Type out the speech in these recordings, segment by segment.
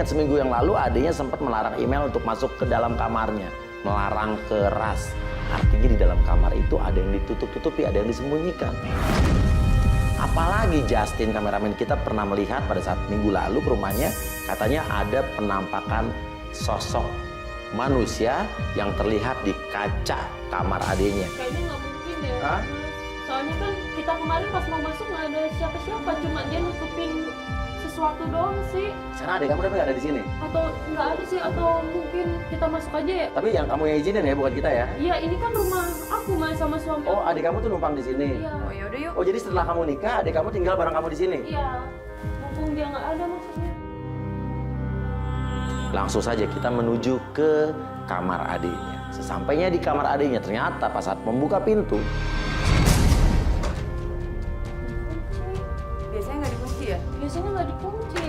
ingat seminggu yang lalu adiknya sempat melarang email untuk masuk ke dalam kamarnya. Melarang keras. Artinya di dalam kamar itu ada yang ditutup-tutupi, ada yang disembunyikan. Apalagi Justin, kameramen kita, pernah melihat pada saat minggu lalu ke rumahnya, katanya ada penampakan sosok manusia yang terlihat di kaca kamar adiknya. Kayaknya nggak mungkin ya. Hah? Soalnya kan kita kemarin pas mau masuk nggak ada siapa-siapa, cuma dia nutupin sesuatu doang sih. Sekarang adik kamu udah nggak ada di sini? Atau nggak ada sih, atau mungkin kita masuk aja ya. Tapi yang kamu yang izinin ya, bukan kita ya? Iya, ini kan rumah aku Mas sama suami. Oh, adik kamu tuh numpang di sini. Iya. Oh yaudah yuk. Oh, jadi setelah kamu nikah, adik kamu tinggal bareng kamu di sini? Iya. Mumpung dia nggak ada maksudnya. Langsung saja kita menuju ke kamar adiknya. Sesampainya di kamar adiknya, ternyata pas saat membuka pintu, Biasanya nggak dikunci ya? Biasanya nggak dikunci.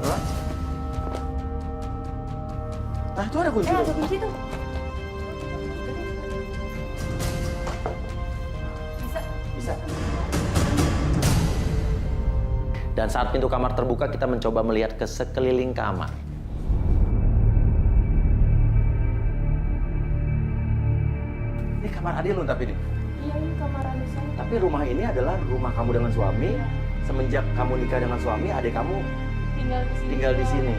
Hah? Nah, itu ada kunci. Ada kunci tuh. Bisa. Bisa. Dan saat pintu kamar terbuka, kita mencoba melihat ke sekeliling kamar. Ini kamar adik lu tapi ini. Iya, ini kamar adik saya. Tapi rumah ini adalah rumah kamu dengan suami. Semenjak kamu nikah dengan suami, adik kamu tinggal di sini.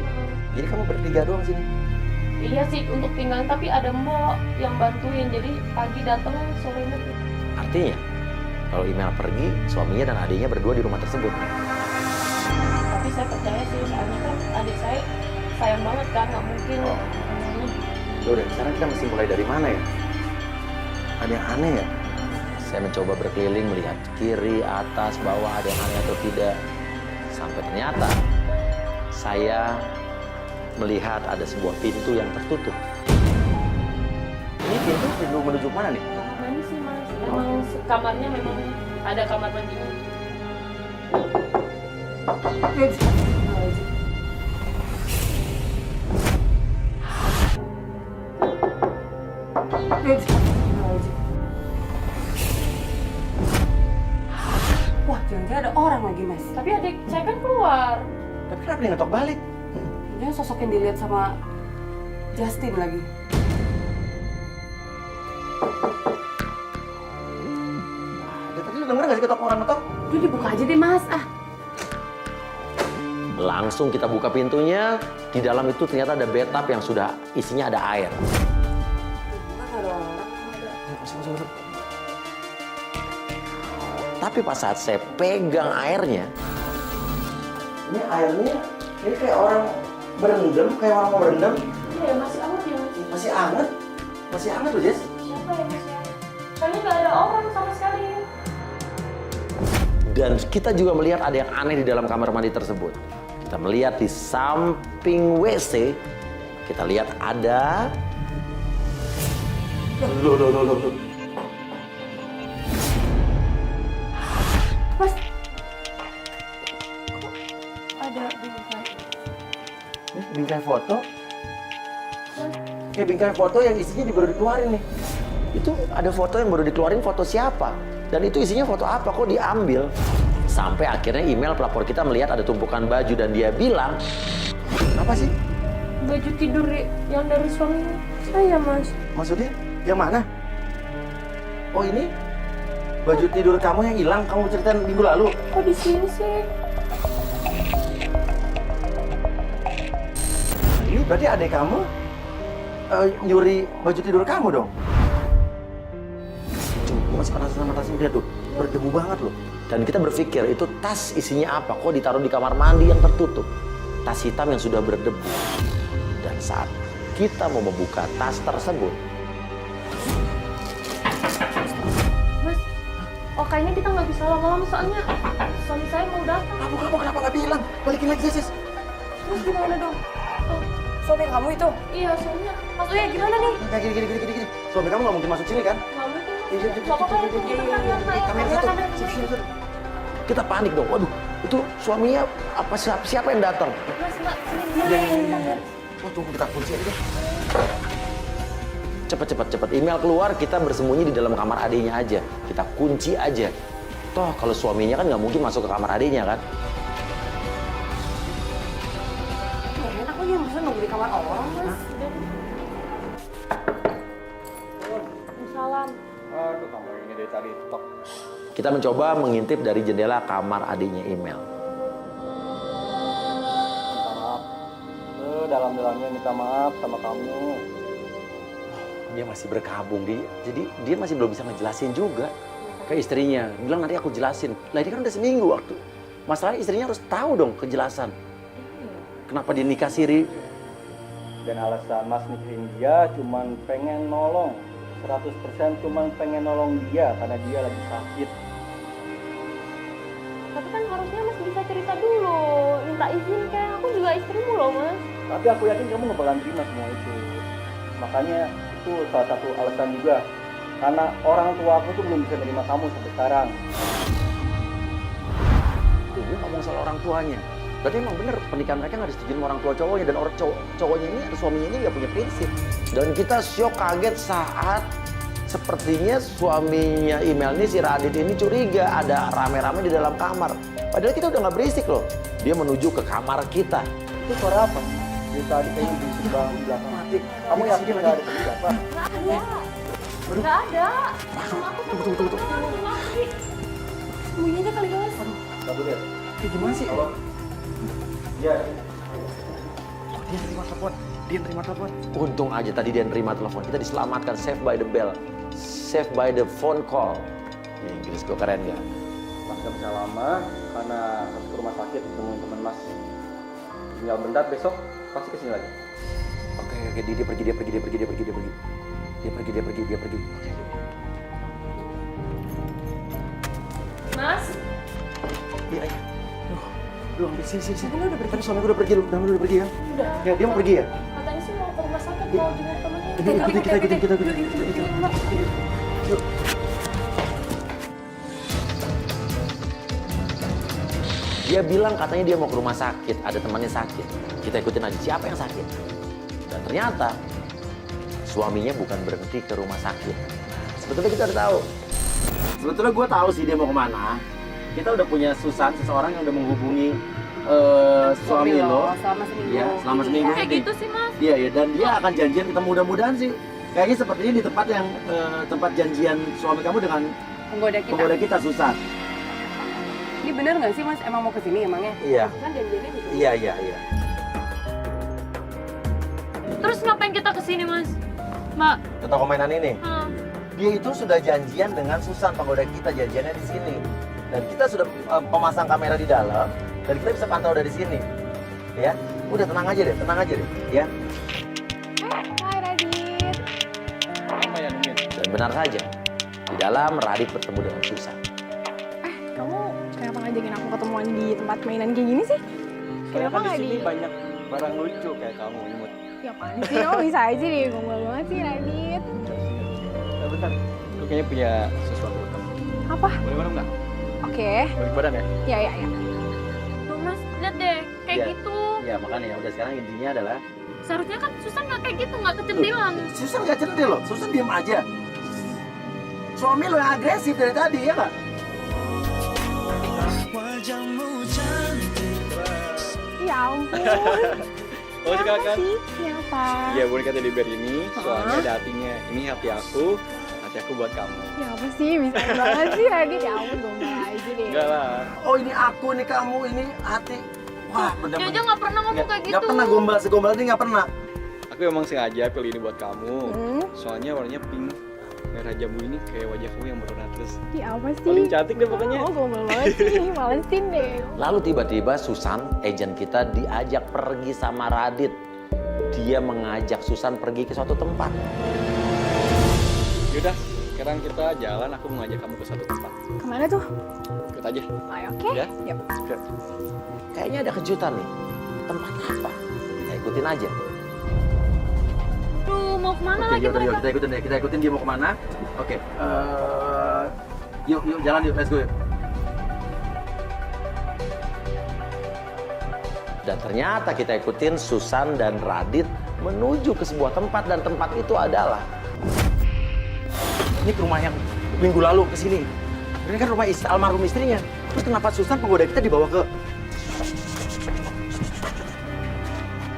Jadi kamu bertiga doang sini. Iya sih untuk tinggal, tapi ada mbok yang bantuin. Jadi pagi datang, sorenya pulang. Artinya, kalau email pergi, suaminya dan adiknya berdua di rumah tersebut. Tapi saya percaya sih, soalnya kan adik saya sayang banget kan, nggak mungkin. Udah, sekarang kita mesti mulai dari mana ya? Ada yang aneh ya? Saya mencoba berkeliling melihat kiri, atas, bawah, ada yang aneh atau tidak. Sampai ternyata saya melihat ada sebuah pintu yang tertutup. Ini pintu menuju mana nih? Kamar mandi sih Mas, memang kamarnya memang ada kamar mandinya. Wah, jangan-jangan ada orang lagi, Mas. Tapi adik saya kan keluar. Tapi kenapa dia ngetok balik? Jangan sosok yang dilihat sama Justin lagi. Tadi lu denger nggak sih ketok orang ngetok? Udah dibuka aja deh, Mas. Ah, Langsung kita buka pintunya. Di dalam itu ternyata ada bathtub yang sudah isinya ada air. bukan ada orang. Tapi pas saat saya pegang airnya, ini airnya ini kayak orang berendam, kayak orang mau berendam. Iya, masih awet ya Mas. Masih anget loh, Jess. Siapa ya Mas ya? Soalnya nggak ada orang sama sekali. Dan kita juga melihat ada yang aneh di dalam kamar mandi tersebut. Kita melihat di samping WC, kita lihat ada... Loh. Mas, Ada bingkai. Bingkai foto. Kayak bingkai foto yang isinya baru dikeluarin nih. Itu ada foto yang baru dikeluarin, foto siapa? Dan itu isinya foto apa? Kok diambil? Sampai akhirnya email pelapor kita melihat ada tumpukan baju dan dia bilang, apa sih? Baju tidur yang dari suami saya Mas. Maksudnya? Yang mana? Oh ini? Baju tidur kamu yang hilang, kamu ceritain minggu lalu. Kok di sini sih? Ini berarti adik kamu nyuri baju tidur kamu dong? Cuma masih penasaran sama tasnya, dia tuh berdebu banget loh. Dan kita berpikir itu tas isinya apa? Kok ditaruh di kamar mandi yang tertutup? Tas hitam yang sudah berdebu. Dan saat kita mau membuka tas tersebut, Mas, oh kayaknya kita nggak bisa lama-lama soalnya suami saya mau datang. kamu kenapa nggak bilang? Balikin lagi, Sis. Terus gimana dong? Oh, suami kamu itu? iya soalnya. Maksudnya gimana nih? Kayak gini. Suami kamu nggak mungkin masuk sini kan? Nggak mungkin. Iya, Nggak apa-apa itu kita Kamera satu. Kita panik dong. Waduh, itu suaminya apa siapa yang datang? Mas, Mbak, sini. Oh, tunggu kita kunci aja deh. Cepet. Email keluar, kita bersembunyi di dalam kamar adiknya aja. Kita kunci aja. Toh, kalau suaminya kan nggak mungkin masuk ke kamar adiknya kan? nunggu di kamar orang, Mas. Salam. Aduh, kamu ini dari tadi tok. Kita mencoba mengintip dari jendela kamar adiknya Email. Minta maaf. Dalam-dalamnya minta maaf sama kamu. Dia masih berkabung, jadi dia masih belum bisa ngejelasin juga ke istrinya. Bilang nanti aku jelasin. Lah ini kan udah seminggu waktu. Masalahnya istrinya harus tahu dong kejelasan. Kenapa dia nikah siri? Dan alasan Mas nikahin dia cuman pengen nolong. 100% cuman pengen nolong dia karena dia lagi sakit. Tapi kan harusnya Mas bisa cerita dulu, minta izin kayak aku juga istrimu loh Mas. Tapi aku yakin kamu nggak bakalan terima semua itu. Makanya itu salah satu alasan juga. Karena orang tua aku tuh belum bisa menerima kamu sampai sekarang. Tuh, dia ngomong soal orang tuanya. Berarti emang bener pernikahan mereka nggak disetujui sama orang tua cowoknya. Dan orang cowoknya ini atau suaminya ini nggak punya prinsip. Dan kita syok kaget saat sepertinya suaminya Email ini, si Radit ini curiga ada rame-rame di dalam kamar. Padahal kita udah nggak berisik loh. Dia menuju ke kamar kita. Itu suara apa? Dia tadi kayaknya di sebelah belakang. Kamu yakin nggak ada siapa? Nggak ada. Nggak ada. Cuma aku sama teman lagi. Sembunyi aja kali, Mas. Kamu lihat. Gimana sih? Halo. Iya. Dia terima telepon. Dia terima telepon. Untung aja tadi dia terima telepon. Kita diselamatkan, save by the bell, save by the phone call. Inggris gue keren gak? Mas gak bisa lama karena harus ke rumah sakit temuin teman Mas. Tinggal bentar besok pasti kesini lagi. Oke, dia pergi. Oke. Mas, Iya. Lu ambil sini. Lu udah pergi. Tadi suami gue udah pergi, lu udah pergi ya? udah. Ya, dia mau pergi ya? Katanya sih mau ke rumah sakit mau jenguk temannya. Kita ikutin. Yuk. Dia bilang katanya dia mau ke rumah sakit, ada temannya sakit. Kita ikutin aja siapa yang sakit. Dan ternyata suaminya bukan berhenti ke rumah sakit. Sebetulnya kita udah tahu. Sebetulnya gue tahu sih dia mau kemana. Kita udah punya Susan, seseorang yang udah menghubungi suami lo. Selama seminggu. Iya, selama seminggu. Kayak gitu sih Mas. Iya, dan dia akan janjian ketemu mudah-mudahan sih. Kayaknya sepertinya di tempat yang tempat janjian suami kamu dengan penggoda kita, Susan. Ini bener nggak sih, Mas? Emang mau kesini emangnya? Iya. Kan janjiannya gitu. Iya. Terus ngapain kita kesini Mas? Mbak, Ke toko mainan ini. Dia itu sudah janjian dengan Susan, penggoda kita, janjiannya di sini. Dan kita sudah pemasang kamera di dalam, dan kita bisa pantau dari sini. Ya, udah tenang aja deh, ya. Hai Radit. Apa ya nungguin? Dan benar saja, di dalam Radit bertemu dengan Susan. Kamu kenapa ngajakin aku ketemuan di tempat mainan kayak gini sih? Kenapa Soalnya nggak di di... sini banyak barang lucu kayak kamu, Imut. Ya apaan sih? Kamu bisa aja deh, gombal banget sih Radit. Bentar, aku kayaknya punya sesuatu buat kamu. Apa? Boleh bareng nggak? Oke. Balik badan ya? Ya. tuh Mas, lihat deh, kayak Iya. gitu. Ya makanya udah sekarang intinya adalah Seharusnya kan Susan nggak kayak gitu, nggak kecentilan. Susan nggak centil loh, Susan diam aja. Suami lo yang agresif dari tadi ya nggak? Ya ampun. Oh, suka kan? sih? Siapa? Iya, boneka teddy bear ini soalnya ada hatinya. Ini hati aku buat kamu. Ya apa sih? Bisa banget sih Radit. Ya ampun, gombal aja deh. Enggak lah. Oh ini aku, ini kamu, ini hati. Wah Dia bener-bener. aja nggak pernah ngomong kayak gitu. Nggak pernah gombal, segombal ini nggak pernah. Aku emang sengaja pilih ini buat kamu. Soalnya warnanya pink. Merah jambu ini kayak wajah kamu yang berwarna terus. Ya apa sih? Paling cantik deh pokoknya. Oh, gombal banget sih. Malesin deh. Lalu tiba-tiba Susan, agent kita diajak pergi sama Radit. Dia mengajak Susan pergi ke suatu tempat. Yaudah, sekarang kita jalan. Aku mau ngajak kamu ke suatu tempat. Kemana tuh? Ikut aja. Oke. Ya? Yap. Kayaknya ada kejutan nih. Tempat apa? Kita ikutin aja. Duh, mau kemana Oke, lagi yaudah, yuk, mereka? kita ikutin deh. Kita ikutin dia mau kemana. Oke, yuk jalan yuk, let's go yuk. Dan ternyata kita ikutin Susan dan Radit menuju ke sebuah tempat, dan tempat itu adalah ini ke rumah yang minggu lalu ke sini. Ini kan rumah almarhum istrinya. Terus kenapa Susan penggoda kita dibawa ke...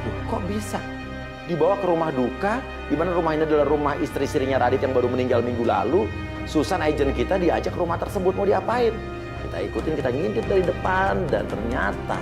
Loh, kok bisa? Dibawa ke rumah duka, di mana rumah ini adalah rumah istri-istrinya Radit yang baru meninggal minggu lalu. Susan, agent kita, diajak ke rumah tersebut, mau diapain? Kita ikutin, kita ngintip dari depan, dan ternyata